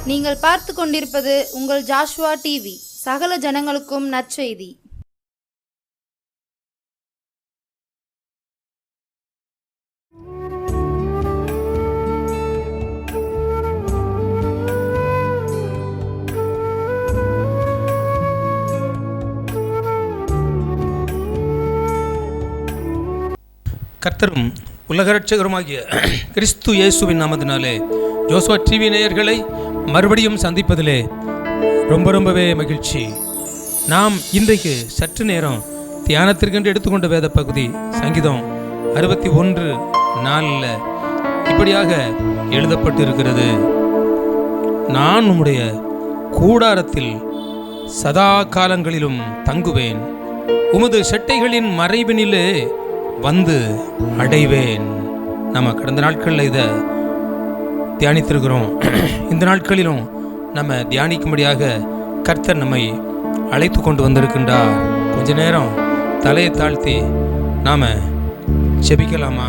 நீங்கள் பார்த்து கொண்டிருப்பது உங்கள் ஜாஷுவா டிவி. சகல ஜனங்களுக்கும் நற்செய்தி. கர்த்தரும் உலக இரட்சகருமாகிய கிறிஸ்து இயேசுவின் நாமத்தினாலே ஜோசுவா டிவி நேயர்களை மறுபடியும் சந்திப்பதிலே ரொம்பவே மகிழ்ச்சி. நாம் இன்றைக்கு சற்று நேரம் தியானத்திற்கென்று எடுத்துக்கொண்ட வேத பகுதி சங்கீதம் 61:4 இப்படியாக எழுதப்பட்டு இருக்கிறது. நான் உம்முடைய கூடாரத்தில் சதா காலங்களிலும் தங்குவேன், உமது செட்டைகளின் மறைவினிலே வந்து அடைவேன். நம்ம கடந்த நாட்களில் இதை தியானித்திருக்கிறோம். இந்த நாட்களிலும் நம்ம தியானிக்கும்படியாக கர்த்தர் நம்மை அழைத்து கொண்டு வந்திருக்கின்றார். கொஞ்ச நேரம் தலையை தாழ்த்தி நாம் ஜெபிக்கலாமா?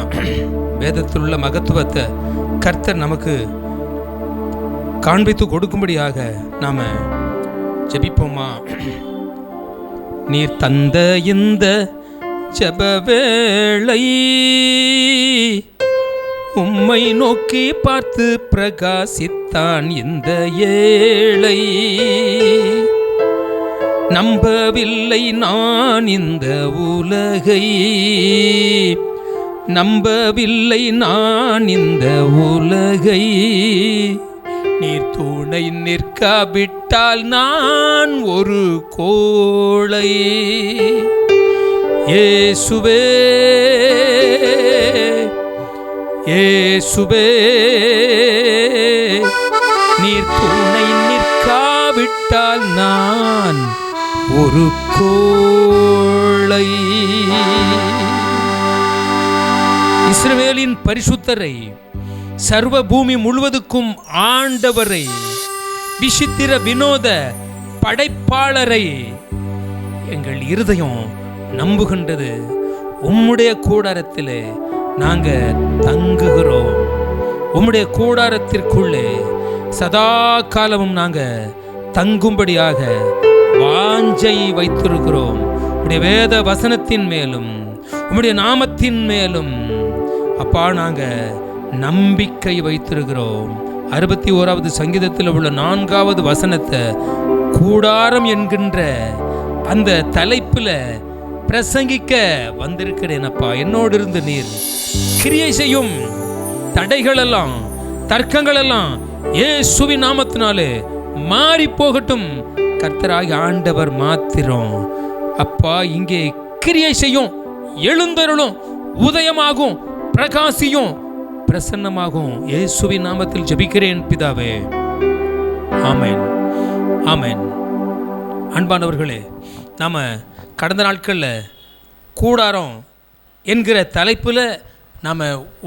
வேதத்தில் உள்ள மகத்துவத்தை கர்த்தர் நமக்கு காண்பித்து கொடுக்கும்படியாக நாம் ஜெபிப்போமா? நீர் தந்த இந்த ஜெபவேளை உம்மை நோக்கி பார்த்து பிரகாசித்தான் இந்த ஏழை. நம்பவில்லை நான் இந்த உலகை, நம்பவில்லை நான் இந்த உலகை. நீர் துணை நிற்காவிட்டால் நான் ஒரு கோழை. இயேசுவே இயேசுவே, நீர் துணை நிற்காவிட்டால் நான் ஒரு கோழை. இஸ்ரவேலின் பரிசுத்தரை, சர்வ பூமி முழுவதுக்கும் ஆண்டவரை, விசித்திர வினோத படைப்பாளரை எங்கள் இருதயம் நம்புகின்றது. உம்முடைய கூடாரத்திலே நாங்க தங்குகிறோம். உம்முடைய கூடாரத்திற்குள்ளே சதா காலமும் நாங்க தங்கும்படியாக வாஞ்சை வைத்திருக்கிறோம். உம்முடைய வேத வசனத்தின் மேலும் உம்முடைய நாமத்தின் மேலும் அப்பா நாங்க நம்பிக்கை வைத்திருக்கிறோம். 61வது சங்கீதத்தில் உள்ள 4வது வசனத்தை கூடாரம் என்கின்ற அந்த தலைப்பில் பிரசங்கிக்க வந்திருக்கிறேன். அப்பா, என்னோடு இருந்து நீர் கிரியை செய்யும். தடைகளெல்லாம் தர்க்கங்களெல்லாம் இயேசுவின் நாமத்தினாலே மாறி போகட்டும். கர்த்தராகிய ஆண்டவர் மாத்திரம் அப்பா இங்கே கிரியை செய்யும், எழுந்தருளும், உதயமாகும், பிரகாசியும், பிரசன்னமாகும். இயேசுவின் நாமத்தில் ஜெபிக்கிறேன் பிதாவே, ஆமென் ஆமென். அன்பானவர்களே, நாம் கடந்த நாட்களில் கூடாரம் என்கிற தலைப்பில் நாம்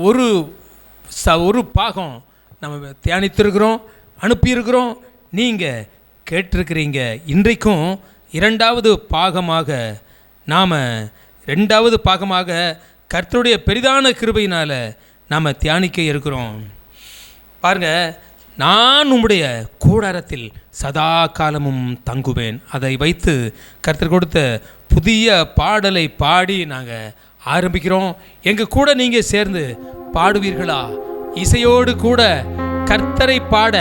ஒரு பாகம் நம்ம தியானித்திருக்கிறோம், அனுப்பியிருக்கிறோம், நீங்கள் கேட்டிருக்கிறீங்க. இன்றைக்கும் இரண்டாவது பாகமாக கர்த்தருடைய பெரிதான கிருபையினால் நாம் தியானிக்க இருக்கிறோம். பாருங்கள், நான் உம்முடைய கூடாரத்தில் சதா காலமும் தங்குவேன். அதை வைத்து கர்த்தர் கொடுத்த புதிய பாடலை பாடி நாங்கள் ஆரம்பிக்கிறோம். எங்கள் கூட நீங்கள் சேர்ந்து பாடுவீர்களா? இசையோடு கூட கர்த்தரை பாட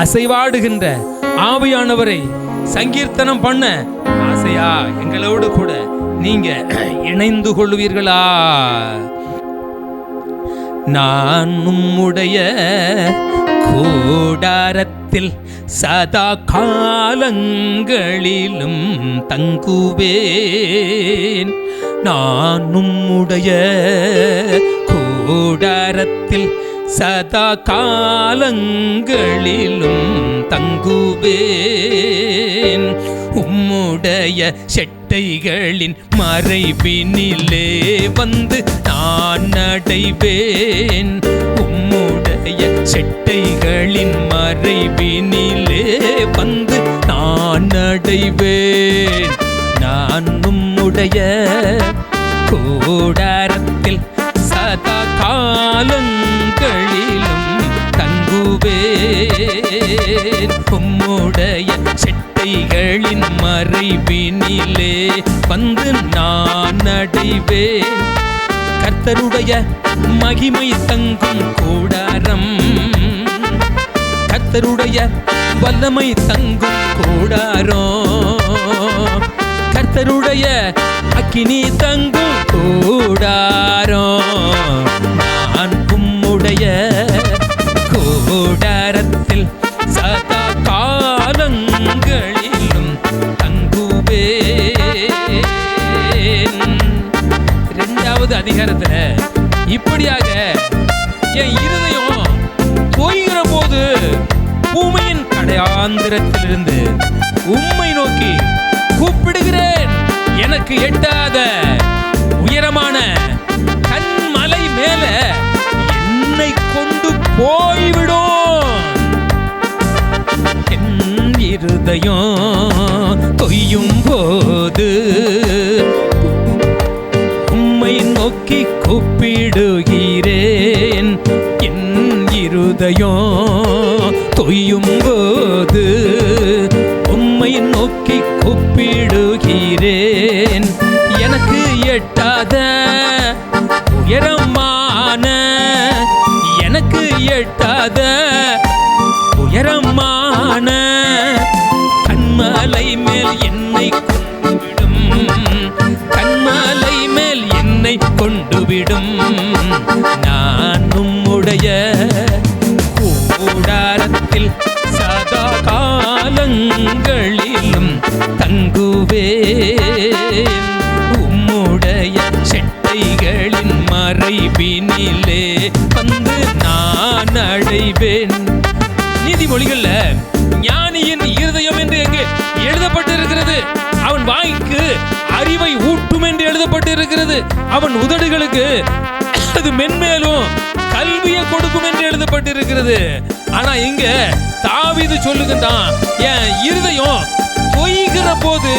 அசைவாடுகின்ற ஆவியானவரை சங்கீர்த்தனம் பண்ண ஆசையா? எங்களோடு கூட நீங்கள் இணைந்து கொள்வீர்களா? நான் உம்முடைய கூடாரத்தில் சதா காலங்களிலும் தங்குவேன். நான் உம்முடைய கூடாரத்தில் சதா காலங்களிலும் தங்குவேன். உம்முடைய செட்டைகளின் மறைவினிலே வந்து நான் அடைவேன். உம்முடைய செட்டைகளின் மறைவினிலே வந்து நான் அடைவேன். நான் உம்முடைய கூடாரத்தில் சதா காலங்களிலும் தங்குவேன். தங்குவேன் உம்முடைய செட்டைகளின் மறைவினிலே வந்து நான் அடைவேன். கர்த்தருடைய மகிமை தங்கும் கூடாரம், கர்த்தருடைய வல்லமை தங்கும் கூடாரம், கர்த்தருடைய அக்கினி தங்கும் கூடாரம். நான் உம்முடைய கூடாரத்தில் சதா காலங்களிலும் தங்குவேன். 2வது அதிகாரத்துல இப்படியாக என் இருதயம் போய்கிற போது பூமியின் கடையாந்திரத்திலிருந்து உம்மை நோக்கி கூப்பிடுகிறேன். எனக்கு எட்டாத உயரமான கண்மலை மேல என்னை கொண்டு போய்விடும். என் இருதயம் தொய்யும் போது உம்மை நோக்கி கூப்பிடுகிறேன். என் இருதயம் தொய்யும் போது உம்மை நோக்கி கூப்பிடுகிறேன். எனக்கு எட்டாத உயரமான, எனக்கு எட்டாத உயரமான கண்மலை மேல் என்னை கொண்டுவிடும், கண்மலை மேல் என்னை கொண்டுவிடும். நான் உம்முடைய கூடாரத்தில் சதா காலங்களிலும் தங்குவேன். உம்முடைய செட்டைகளின் மறைவினிலே வந்து நான் அடைவேன். நீதிமொழிகள்ல ஞானியின் இருதயம் என்று எங்கே எழுதப்பட்டிருக்கிறது? அவன் வாய்க்கு அறிவை ஊட்டும் என்று எழுதப்பட்டிருக்கிறது. அவன் உதடுகளுக்கு அது மென்மேலும் கல்வியை கொடுக்கும் என்று எழுதப்பட்டிருக்கிறது. ஆனா இங்க தாவீது சொல்லுகின்றான், என் இருதயம் தொய்கிற போது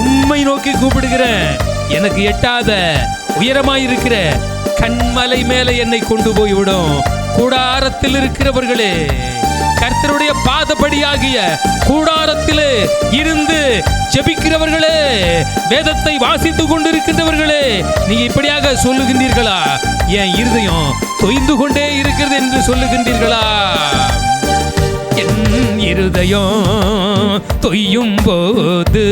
உம்மை நோக்கி கூப்பிடுகிறேன். எனக்கு எட்டாத உயரமாயிருக்கிற கண்மலை மேல என்னை கொண்டு போய்விடும். கூடாரத்தில் இருக்கிறவர்களே, கர்த்தருடைய பாதப்படியாகிய கூடாரத்திலே இருந்து ஜெபிக்கிறவர்களே, வேதத்தை வாசித்துக் கொண்டிருக்கின்றவர்களே, நீங்க இப்படியாக சொல்லுகின்றீர்களா? என் இருதயம் தொய்ந்து கொண்டே இருக்கிறது என்று சொல்லுகின்றீர்களா? என் இருதயம் தொய்யும் போது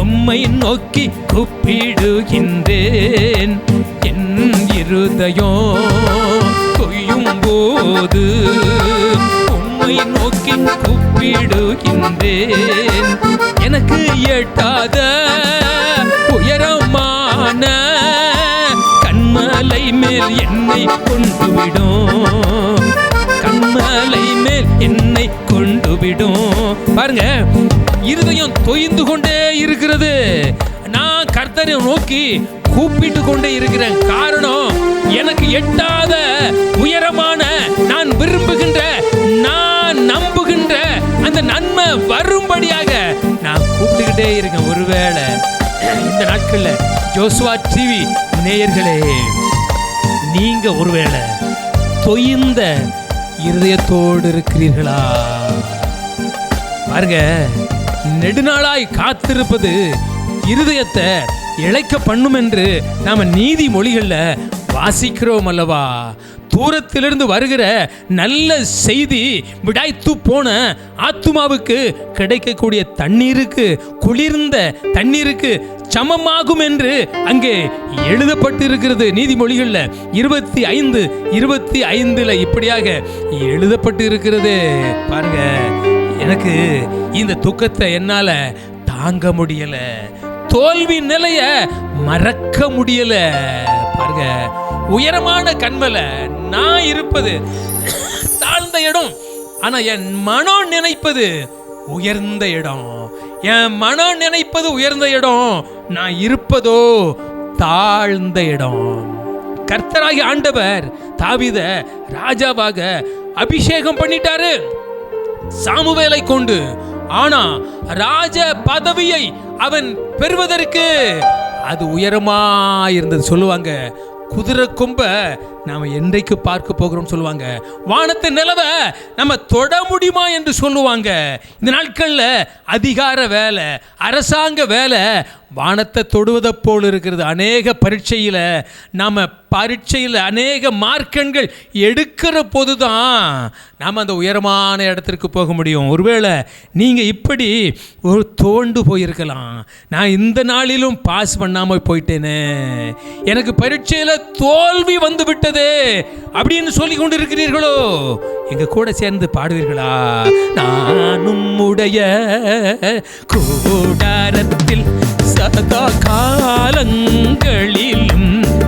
உம்மை நோக்கி கூப்பிடுகின்றேன். என் இருதயம் தொய்யும் போது உம்மை நோக்கி கூப்பிடுகின்றேன். எனக்கு எட்டாத உயரமான கண்மலை மேல் என்னை கொண்டுவிடும், கண்மலை மேல் என்னை கொண்டுவிடும். பாருங்க, இருதயம் தொய்ந்து கொண்டே இருக்கிறது. நான் கர்த்தரை நோக்கி கூப்பிட்டு கொண்டே இருக்கிறேன். காரணம், எனக்கு எட்டாத உயரமான, நான் விரும்புகின்ற, நான் நம்புகின்ற அந்த நன்மை வரும்படியாக நான் கூப்பிட்டுக்கிட்டே இருக்கேன். ஒருவேளை இந்த நாட்கள்ல ஜோசுவா டிவி நேயர்களே, நீங்க ஒருவேளை தொய்ந்த இருதயத்தோடு இருக்கிறீர்களா? பாருங்க, நெடுநாளாய் காத்திருப்பது இருதயத்தை இழைக்க பண்ணும் என்று நாம நீதிமொழிகள்ல வாசிக்கிறோம் அல்லவா? தூரத்திலிருந்து வருகிற நல்ல செய்தி விடாய்த்து போன ஆத்துமாவுக்கு கிடைக்கக்கூடிய தண்ணீருக்கு, குளிர்ந்த தண்ணீருக்கு சமமாகும் என்று அங்கே எழுதப்பட்டு இருக்கிறது. நீதிமொழிகள்ல 25:25 இப்படியாக எழுதப்பட்டு இருக்கிறது. பாருங்க, எனக்கு இந்த துக்கத்தை என்னால தாங்க முடியல, தோல்வி நிலைய மறக்க முடியல. பாருங்க, உயரமான கண்மல நான் இருப்பது தாழ்ந்த இடம், ஆனா என் மனம் நினைப்பது உயர்ந்த இடம். என் மனம் நினைப்பது உயர்ந்த இடம், நான் இருப்பதோ தாழ்ந்த இடம். கர்த்தராகிய ஆண்டவர் தாவீதை ராஜாவாக அபிஷேகம் பண்ணிட்டாரு சாமுவேலை கொண்டு. ஆனா ராஜ பதவியை அவன் பெறுவதற்கு அது உயரமா இருந்தது. சொல்லுவாங்க, குதிரை கொம்ப நாம் என்றைக்கு பார்க்க போகிறோம் சொல்லுவாங்க. வானத்தை நிலவை நம்ம தொட முடியுமா என்று சொல்லுவாங்க. இந்த நாட்களில் அதிகார வேலை, அரசாங்க வேலை வானத்தை தொடுவதை போல் இருக்கிறது. அநேக பரீட்சையில் அநேக மார்க்கெண்கள் எடுக்கிற போது தான் நாம் அந்த உயரமான இடத்திற்கு போக முடியும். ஒருவேளை நீங்கள் இப்படி ஒரு தோண்டு போயிருக்கலாம், நான் இந்த நாளிலும் பாஸ் பண்ணாமல் போயிட்டேனே, எனக்கு பரீட்சையில் தோல்வி வந்து விட்டதே அப்படின்னு சொல்லி கொண்டு இருக்கிறீர்களோ, எங்க கூட சேர்ந்து பாடுவீர்களா? நானும் உடைய கூடாரத்தில் சதா காலங்களிலும்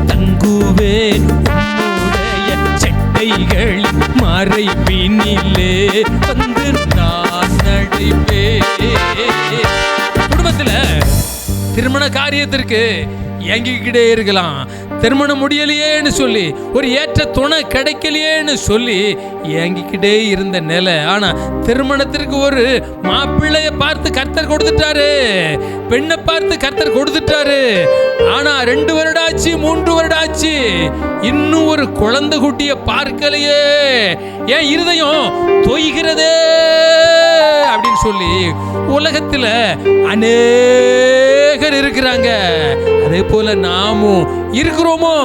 தங்குவேன், உன்னுடைய செட்டைகளின் மறைவினிலே வந்து நான் நடிப்பேன். குடும்பத்தில் திருமண காரியத்திற்கு ஏங்கிக்கிட்டே இருக்கலாம். திருமணம் முடியலையேன்னு சொல்லி, ஒரு ஏற்ற துணை கிடைக்கலையேன்னு சொல்லி ஏங்கிக்கிட்டே இருந்த நிலை. ஆனால் திருமணத்திற்கு ஒரு மாப்பிள்ளையை பார்த்து கர்த்தர் கொடுத்துட்டாரு, பெண்ணை பார்த்து கர்த்தர் கொடுத்துட்டாரு. ஆனால் 2 வருடம் ஆச்சு, 3 வருடம் ஆச்சு, இன்னும் ஒரு குழந்தை குட்டியை பார்க்கலையே, ஏன் இருதயம் தொய்கிறதே அப்படின்னு சொல்லி உலகத்தில் அநேகர் இருக்கிறாங்க. அதே போல நாமும் இருக்கிறோமோ?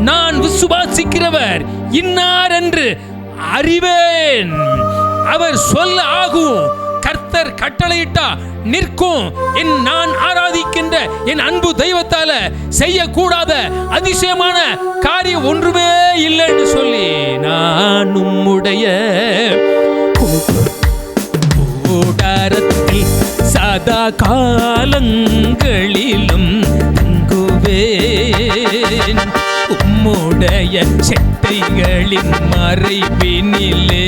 நான் விசுவாசிக்கிறவர் இன்னார் என்று அறிவேன், அவர் சொல்ல ஆகும், கர்த்தர் கட்டளையிட்டா நிற்கும், நான் ஆராதிக்கின்ற என் அன்பு தெய்வத்தால செய்யக்கூடாத அதிசயமான காரியம் ஒன்றுமே இல்லைன்னு சொல்லி நான் உம்முடைய கூடாரத்தில் சதா காலங்களிலும் தங்குவேன், உம்முடைய செட்டைகளின் மறைவினிலே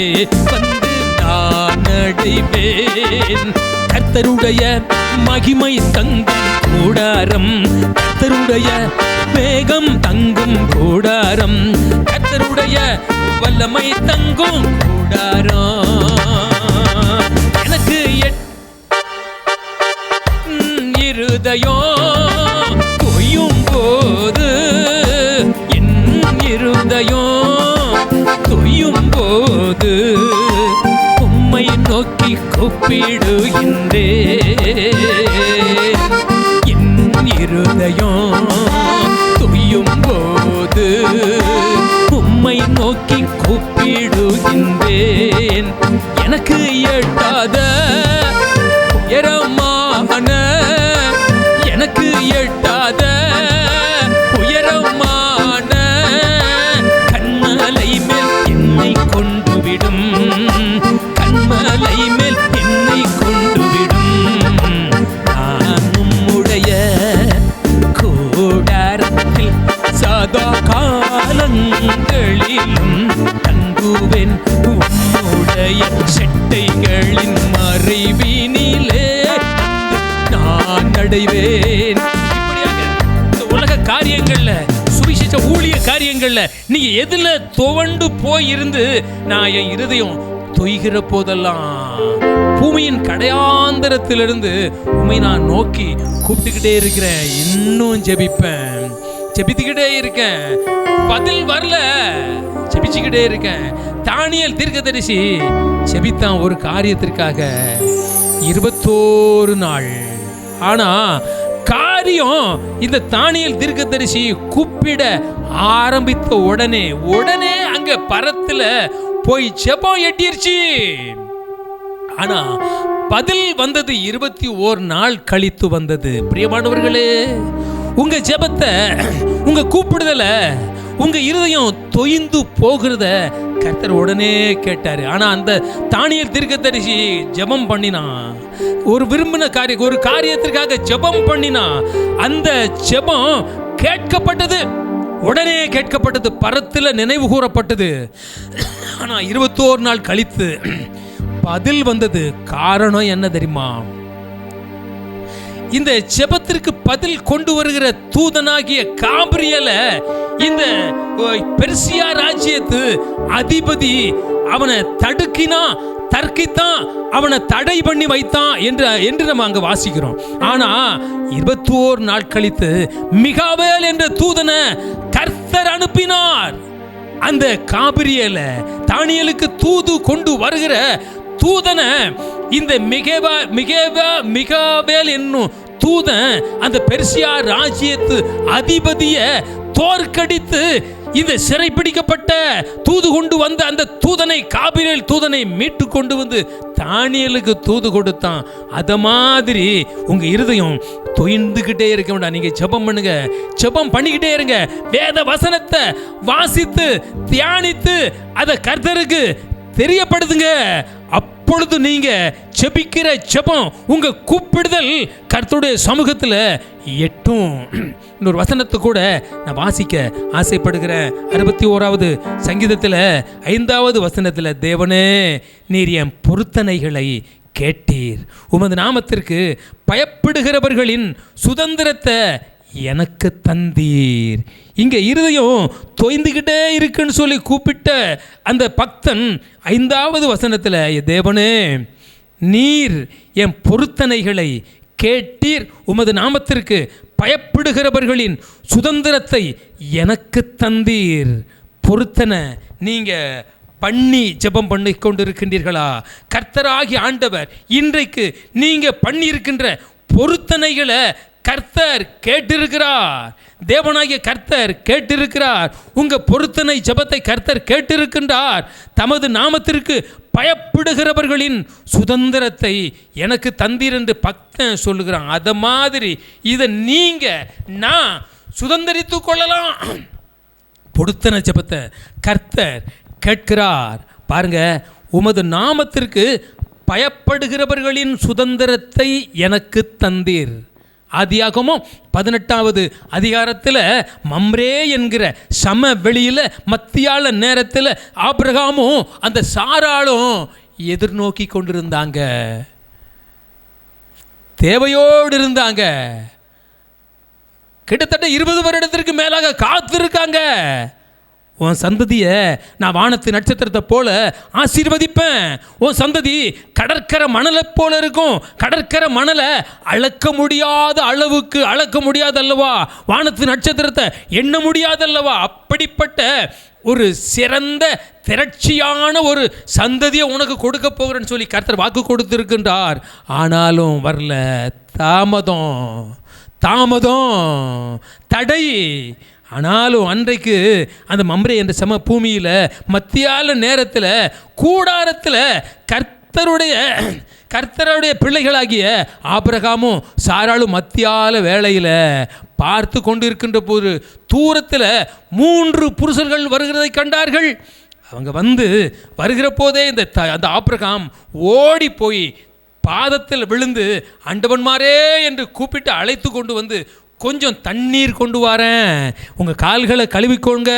வந்து நான் நடிவேன். கர்த்தருடைய மகிமை தங்கும் கூடாரம், கர்த்தருடைய மேகம் தங்கும் கூடாரம், கர்த்தருடைய வல்லமை தங்கும் கூடாரம். எனக்கு இருதயம் தொய்யும் போது, என் இருதயம் தொய்யும் போது உம்மை நோக்கி கூப்பிடுகின்றேன். என் இருதயம் தொய்யும் போது உம்மை நோக்கி கூப்பிடுகின்றேன். எனக்கு எட்டாத உயரமான, எனக்கு எட்டாத உயரமான கண்மலை மேல் என்னை கொண்டு விடும், கண்மலை மேல் என்னை கொண்டு விடும். நான் உம்முடைய கூடாரத்தில் சதா காலங்களிலும் தங்குவேன், உம்முடைய செட்டைகளின் மறைவினிலே நான் நடைவேன். இப்படியாக இந்த உலக காரியங்கள்ல, சுவிசேஷ ஊழிய காரியங்கள்ல நீங்க எதுல துவண்டு போயிருந்து, நான் என் இருதயம் தொய்கிற போதெல்லாம் பூமியின் கடையாந்தரத்திலிருந்து உண்மை நான் நோக்கி கூப்பிட்டுக்கிட்டே இருக்கிறேன். இன்னும் ஜெபிப்பேன், ஜெபித்துக்கிட்டே இருக்கேன், பதில் வரல, ஜெபிச்சுக்கிட்டே இருக்கேன். தானியேல் தீர்க்கதரிசி ஜெபித்தான் ஒரு காரியத்திற்காக 21 நாள். ஆனா காரியம் இந்த தானியேல் தீர்க்கதரிசி கூப்பிட ஆரம்பித்த உடனே அங்க பரத்துல போய் ஜெபம் எட்டிருச்சு. ஆனா பதில் வந்தது 21 நாள் கழித்து வந்தது. பிரியமானவர்களே, உங்க ஜெபத்தை, உங்க கூப்பிடுதல, உங்க இருதயம் தொய்ந்து போகிறத கர்த்தர் உடனே கேட்டாரு. ஆனா அந்த தானியேல் தீர்க்கதரிசி ஜெபம் பண்ணினா, ஒரு விரும்பின காரியம், ஒரு காரியத்திற்காக ஜெபம் பண்ணினா, அந்த ஜெபம் கேட்கப்பட்டது, உடனே கேட்கப்பட்டது, பரத்துல நினைவு கூறப்பட்டது. ஆனா 21 நாள் கழித்து பதில் வந்தது. காரணம் என்ன தெரியுமா? இந்த ஜெபத்திற்கு பதில் கொண்டு வருகிற தூதனாகிய காபிரியல இந்த பெர்சியா ராஜ்யத்து அதிபதி அவனை தர்க்கித்தான், அவனை தடை பண்ணி வைத்தான் என்று நம்ம அங்க வாசிக்கிறோம். ஆனா 21 நாள் கழித்து மிகாவேல் என்ற தூதனை கர்த்தர் அனுப்பினார். அந்த காபிரியேல தானியேலுக்கு தூது கொண்டு வருகிற தூதனை இந்த மிகாவேல் என்னும் தூதன் அந்த பெர்சியா ராஜ்யத்து அதிபதிய தோற்கடித்து இந்த சிறைப்பிடிக்கப்பட்ட தூது கொண்டு வந்த அந்த தூதனை, காபிரியேல் தூதனை மீட்டு கொண்டு வந்து தானியேலுக்கு தூது கொடுத்தான். அத மாதிரி உங்க இருதயம் தொய்ந்துகிட்டே இருக்க வேண்டாம். நீங்க ஜெபம் பண்ணுங்க, ஜெபம் பண்ணிக்கிட்டே இருங்க. வேத வசனத்தை வாசித்து தியானித்து அதை கர்த்தருக்கு தெரியப்படுத்துங்க. அப்பொழுது நீங்க ஜெபிக்கிற ஜெபம், உங்க கூப்பிடுதல் கர்த்தருடைய சமூகத்தில் எட்டும். இன்னொரு வசனத்தை கூட நான் வாசிக்க ஆசைப்படுகிறேன். 61வது சங்கீதத்தில் 5வது வசனத்தில், தேவனே நீர் என் பொருத்தனைகளை கேட்டீர், உமது நாமத்திற்கு பயப்படுகிறவர்களின் சுதந்திரத்தை எனக்கு தந்தீர். இங்க இருதயம் தொய்ந்துகிட்டே இருக்குன்னு சொல்லி கூப்பிட்ட அந்த பக்தன் 5வது வசனத்தில், தேவனே நீர் என் பொருத்தனைகளை கேட்டீர், உமது நாமத்திற்கு பயப்படுகிறவர்களின் சுதந்திரத்தை எனக்கு தந்தீர். பொருத்தனை நீங்க பண்ணி ஜெபம் பண்ணி கொண்டு இருக்கின்றீர்களா? கர்த்தராகி ஆண்டவர் இன்றைக்கு நீங்க பண்ணியிருக்கின்ற பொருத்தனைகளை கர்த்தர் கேட்டிருக்கிறார். தேவனாகிய கர்த்தர் கேட்டிருக்கிறார். உங்க பொருத்தனை ஜெபத்தை கர்த்தர் கேட்டிருக்கின்றார். தமது நாமத்திற்கு பயப்படுகிறவர்களின் சுதந்திரத்தை எனக்கு தந்தீர் என்று பக்தன் சொல்லுகிறான். அத மாதிரி இதை நீங்க நான் சுதந்திரித்து கொள்ளலாம். பொருத்தனை ஜெபத்தை கர்த்தர் கேட்கிறார். பாருங்க, உமது நாமத்திற்கு பயப்படுகிறவர்களின் சுதந்திரத்தை எனக்கு தந்தீர். ஆதியாகமம் 18வது அதிகாரத்தில் மம்ரே என்கிற சமவெளியில் மத்தியால நேரத்தில் ஆபிரகாமும் அந்த சாராளும் எதிர்நோக்கி கொண்டிருந்தாங்க, தேவையோடு இருந்தாங்க. கிட்டத்தட்ட 20 வருடத்திற்கு மேலாக காத்திருக்காங்க. உன் சந்ததியை நான் வானத்து நட்சத்திரத்தை போல ஆசீர்வதிப்பேன். உன் சந்ததி கடற்கரை மணலை போல இருக்கும். கடற்கரை மணலை அளக்க முடியாத அளவுக்கு அளக்க முடியாது அல்லவா? வானத்து நட்சத்திரத்தை எண்ண முடியாது அல்லவா? அப்படிப்பட்ட ஒரு சிறந்த திரட்சியான ஒரு சந்ததியை உனக்கு கொடுக்க போகிறேன்னு சொல்லி கர்த்தர் வாக்கு கொடுத்திருக்கின்றார். ஆனாலும் வரல. தாமதம் தடை. ஆனாலும் அன்றைக்கு அந்த மம்ரே என்ற சம பூமியில் மத்தியால நேரத்தில் கூடாரத்தில் கர்த்தருடைய பிள்ளைகளாகிய ஆபிரகாமும் சாராளும் மத்தியால வேளையில் பார்த்து கொண்டிருக்கின்ற போது தூரத்தில் 3 புருஷர்கள் வருகிறதை கண்டார்கள். அவங்க வருகிற போதே அந்த ஆபிரகாம் ஓடி போய் பாதத்தில் விழுந்து ஆண்டவன்மாரே என்று கூப்பிட்டு அழைத்து கொண்டு வந்து, கொஞ்சம் தண்ணீர் கொண்டு வரேன், உங்கள் கால்களை கழுவிக்கோங்க,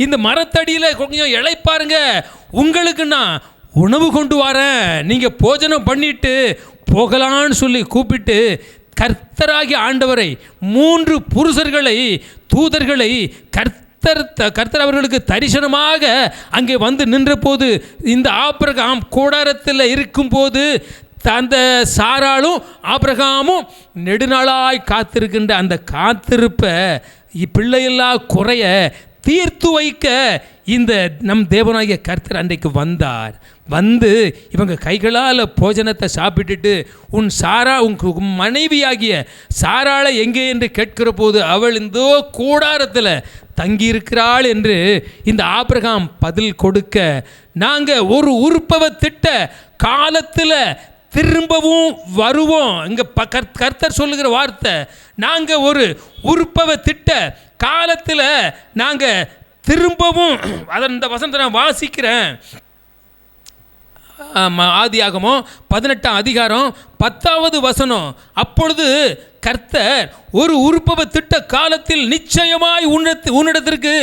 இந்த மரத்தடியில் கொஞ்சம் இளைப்பாருங்க, உங்களுக்கு நான் உணவு கொண்டு வரேன், நீங்கள் போஜனம் பண்ணிட்டு போகலான்னு சொல்லி கூப்பிட்டு கர்த்தராகிய ஆண்டவரை 3 புருஷர்களை தூதர்களை கர்த்தர் அவர்களுக்கு தரிசனமாக அங்கே வந்து நின்ற போது, இந்த ஆபிரகாம் கூடாரத்தில் இருக்கும்போது அந்த சாராளும் ஆபிரகாமும் நெடுநாளாய் காத்திருக்கின்ற அந்த காத்திருப்பை பிள்ளையெல்லாம் குறைய தீர்த்து வைக்க இந்த நம் தேவனாகிய கர்த்தர் அன்றைக்கு வந்தார். இவங்க கைகளால் போஜனத்தை சாப்பிட்டுட்டு உன் மனைவியாகிய சாராளை எங்கே என்று கேட்கிற போது அவள் இந்த கூடாரத்தில் தங்கியிருக்கிறாள் என்று இந்த ஆபிரகாம் பதில் கொடுக்க, நாங்கள் ஒரு உறுப்பவை திட்ட காலத்தில் திரும்பவும் வருவோம். இங்கே கர்த்தர் சொல்லுகிற வார்த்தை, நாங்கள் ஒரு உறுப்பவை திட்ட காலத்தில் நாங்கள் திரும்பவும், அந்த வசனத்தை நான் வாசிக்கிறேன். ஆதியாகமம் 18ஆம் அதிகாரம் 10வது வசனம். அப்பொழுது கர்த்தர் ஒரு உறுப்பவை திட்ட காலத்தில் நிச்சயமாய் உன்னிடத்திற்கு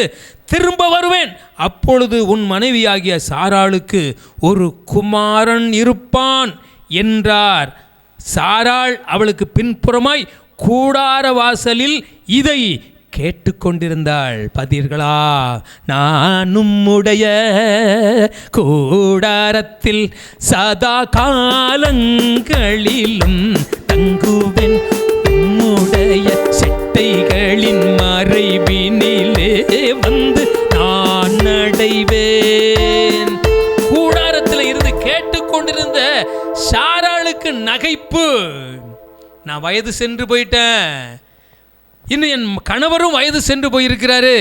திரும்ப வருவேன், அப்பொழுது உன் மனைவியாகிய சாராளுக்கு ஒரு குமாரன் இருப்பான் என்றார். சாராள் அவளுக்கு பின்புறமாய் கூடார வாசலில் இதை கேட்டுக்கொண்டிருந்தாள். பார்த்தீர்களா, நானும் உடைய கூடாரத்தில் சதா காலங்களிலும் தங்குவேன், உம்முடைய செட்டைகளின் மறைவினிலே வந்து நான் சாராளுக்கு நகைப்பு. நான் வயது சென்று போயிட்டேன், இன்னும் என் கணவரும் வயது சென்று போயிருக்கிறாரு,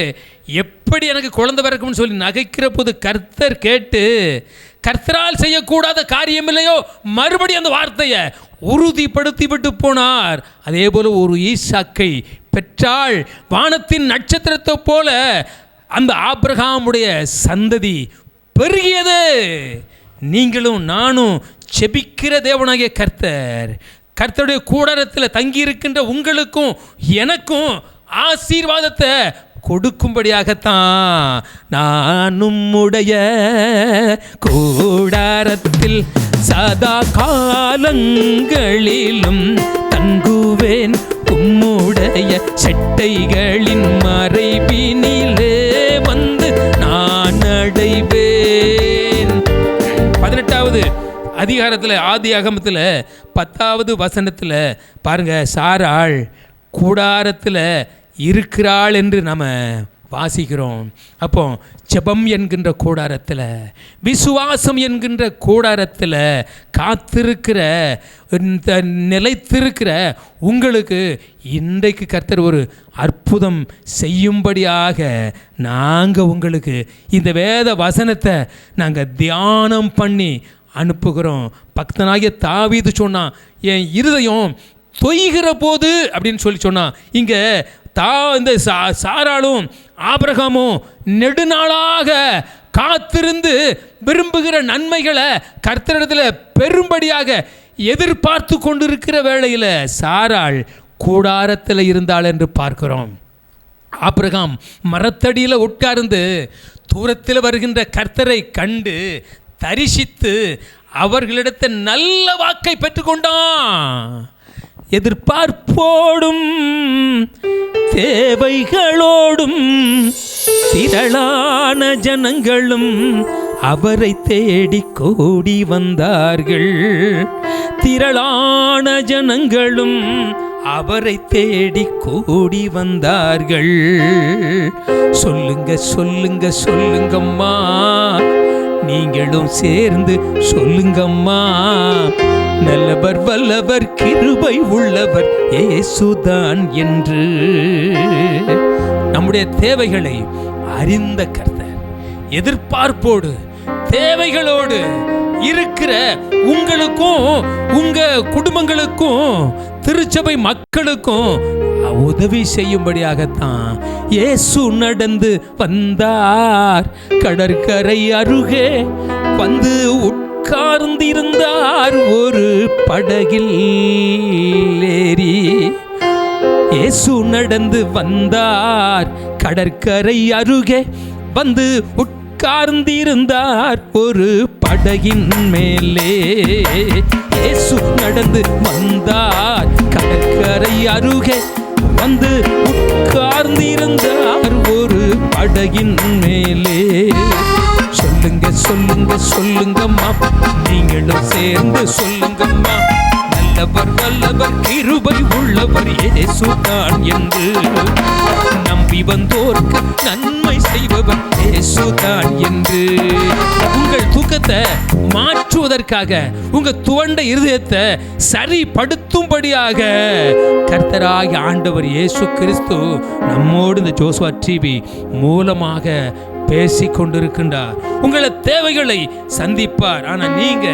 எப்படி எனக்கு குழந்தை பிறக்கும்னு சொல்லி நகைக்கிற போது கர்த்தர் கேட்டு, கர்த்தரால் செய்யக்கூடாத காரியம் இல்லையோ, மறுபடியும் அந்த வார்த்தையை உறுதிப்படுத்தி விட்டு போனார். அதே போல ஒரு ஈசாக்கை பெற்றாள். வானத்தின் நட்சத்திரத்தை போல அந்த ஆபிரகாமுடைய சந்ததி பெருகியது. நீங்களும் நானும் செபிக்கிற தேவனாகிய கர்த்தருடைய கூடாரத்தில் தங்கியிருக்கின்ற உங்களுக்கும் எனக்கும் ஆசீர்வாதத்தை கொடுக்கும்படியாகத்தான் நானும் உடைய கூடாரத்தில் சதா காலங்களிலும் தங்குவேன், உம்முடைய செட்டைகளின் மறைவினிலே வந்து நான் அடைவேன். 18வது அதிகாரத்தில் ஆதியாகமத்தில் 10வது வசனத்தில் பாருங்க, சாராள் கூடாரத்தில் இருக்கிறாள் என்று நம்ம வாசிக்கிறோம். அப்போ ஜெபம் என்கின்ற கூடாரத்தில், விசுவாசம் என்கின்ற கூடாரத்தில் காத்திருக்கிற நிலைத்திருக்கிற உங்களுக்கு இன்றைக்கு கர்த்தர் ஒரு அற்புதம் செய்யும்படியாக நாங்கள் உங்களுக்கு இந்த வேத வசனத்தை நாங்கள் தியானம் பண்ணி அனுப்புகிறோம். பக்தனாகிய தாவீது சொன்னான், என் இருதயம் தொய்கிற போது அப்படின்னு சொல்லி சொன்னான். இங்கே இந்த சாராளும் ஆபிரகாமும் நெடுநாளாக காத்திருந்து விரும்புகிற நன்மைகளை கர்த்தரிடத்தில் பெரும்படியாக எதிர்பார்த்து கொண்டிருக்கிற வேளையில் சாராள் கூடாரத்தில் இருந்தாள் என்று பார்க்கிறோம். ஆபிரகாம் மரத்தடியில் உட்கார்ந்து தூரத்தில் வருகின்ற கர்த்தரை கண்டு தரிசித்து அவர்களிடத்தை நல்ல வாக்கை பெற்றுக்கொண்டான். எதிர்பார்ப்போடும் தேவைகளோடும் திரளான ஜனங்களும் அவரை தேடி கூடி வந்தார்கள். திரளான ஜனங்களும் அவரை தேடி கூடி வந்தார்கள். சொல்லுங்க சொல்லுங்க சொல்லுங்கம்மா, நீங்களும் சேர்ந்து சொல்லுங்கம்மா, நல்லவர் வல்லவர் கிருபை உள்ளவர் இயேசுதான் என்று. நம்முடைய தேவைகளை அறிந்த கர்த்தர் எதிர்பார்ப்போடு தேவைகளோடு இருக்கிற உங்களுக்கும் உங்க குடும்பங்களுக்கும் திருச்சபை மக்களுக்கும் உதவி செய்யும்படியாகத்தான் இயேசு நடந்து வந்தார். கடற்கரை அருகே வந்து உட்கார்ந்திருந்தார் ஒரு படகில் ஏறி. இயேசு நடந்து வந்தார், கடற்கரை அருகே வந்து உட்கார்ந்திருந்தார் ஒரு படகின் மேலே. இயேசு நடந்து வந்தார், கடற்கரை அருகே வந்து உட்கார்ந்திருந்தார் ஒரு படகின் மேலே. சொல்லுங்க சொல்லுங்க சொல்லுங்கம்மா, நீங்களும் சேர்ந்து சொல்லுங்கம்மா, நல்லவர் வல்லவர் கிருபை உள்ளவர் இயேசுதான் என்று. நம்பி வந்தோர்க்கு நன்மை செய்பவர் இயேசுதான் என்று. உங்கள் தூக்கத்தை மாற்றுவதற்காக, உங்க துவண்ட இருதயத்தை சரிப்படுத்தும்படியாக கர்த்தராகிய ஆண்டவர் இயேசு கிறிஸ்து நம்மோடு இந்த ஜோசுவா டிவி மூலமாக பேசிக் கொண்டிருக்கின்றார். உங்களை தேவைகளை சந்திப்பார். ஆனால் நீங்க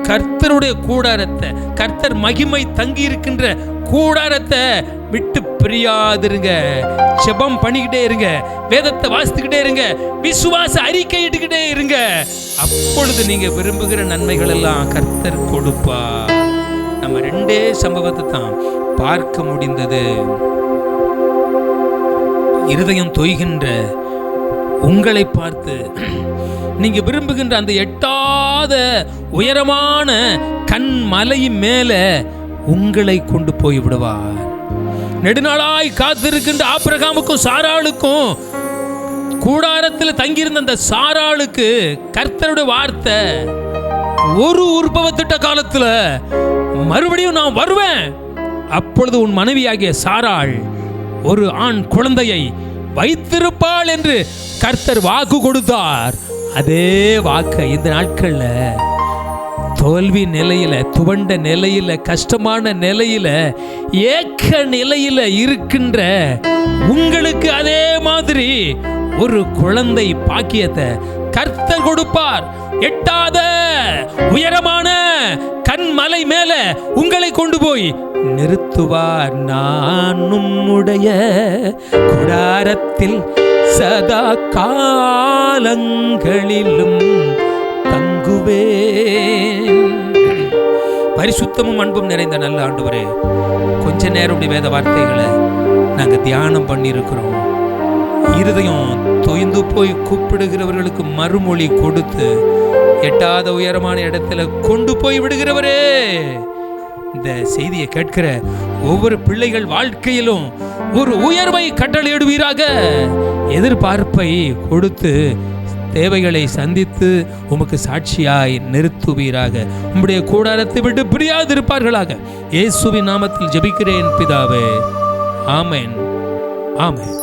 கர்த்தருடைய கூடாரத்தை, கர்த்தர் மகிமை தங்கி இருக்கின்ற கூடாரத்தை விட்டு பிரியாதிருங்க. ஜெபம் பண்ணிக்கிட்டே இருங்க, வேதத்தை வாசித்துக்கிட்டே இருங்க, விசுவாச அறிக்கையிட்டுக்கிட்டே இருங்க. அப்பொழுது நீங்க விரும்புகிற நன்மைகள் எல்லாம் கர்த்தர் கொடுப்பார். நம்ம 2 சம்பவத்தை தான் பார்க்க முடிந்தது. இருதயம் தொய்கின்ற உங்களை பார்த்து நீங்க விரும்புகின்ற அந்த எட்டாத உயரமான கண் மலையின் மேல உங்களை கொண்டு போய் விடுவார். நெடுநாளாய் காத்திருக்கின்ற ஆபிரகாமுக்கும் சாராளுக்கும், கூடாரத்தில் தங்கியிருந்த அந்த சாராளுக்கு கர்த்தருடைய வார்த்தை, ஒரு உற்பவ திட்ட காலத்துல மறுபடியும் நான் வருவேன், அப்பொழுது உன் மனைவியாகிய சாராள் ஒரு ஆண் குழந்தையை வைத்திருப்பாள் என்று கர்த்தர் வாக்கு கொடுத்தார். அதே வாக்கை இந்த நாட்கள்ல தோல்வி நிலையில, துவண்ட நிலையில, கஷ்டமான நிலையில, ஏக்க நிலையில இருக்கின்ற உங்களுக்கு அதே மாதிரி ஒரு குழந்தை பாக்கியத்தை கர்த்தர் கொடுப்பார். எட்டாத உயரமான கண்மலை மேல உங்களை கொண்டு போய் நிறுத்துவார். நான் உம்முடைய கூடாரத்தில் சதா காலங்களிலும் தங்குவேன். பரிசுத்தமும் அன்பும் நிறைந்த நல்ல ஆண்டவரே, கொஞ்ச நேரம் வேத வார்த்தைகளை நாங்க தியானம் பண்ணியிருக்கிறோம். இருதயம் தொய்ந்து போய் கூப்பிடுகிறவர்களுக்கு மறுமொழி கொடுத்து எட்டாத உயரமான இடத்துல கொண்டு போய் விடுகிறவரே, இந்த செய்தியை கேட்கிற ஒவ்வொரு பிள்ளைகள் வாழ்க்கையிலும் ஒரு உயர்வை கட்டளையிடுவீராக. எதிர்பார்ப்பை கொடுத்து தேவைகளை சந்தித்து உமக்கு சாட்சியாய் நிறுத்துவீராக. உம்முடைய கூடாரத்தை விட்டு பிரியாதிருப்பார்களாக. இயேசுவின் நாமத்தில் ஜெபிக்கிறேன் பிதாவே. ஆமென், ஆமென்.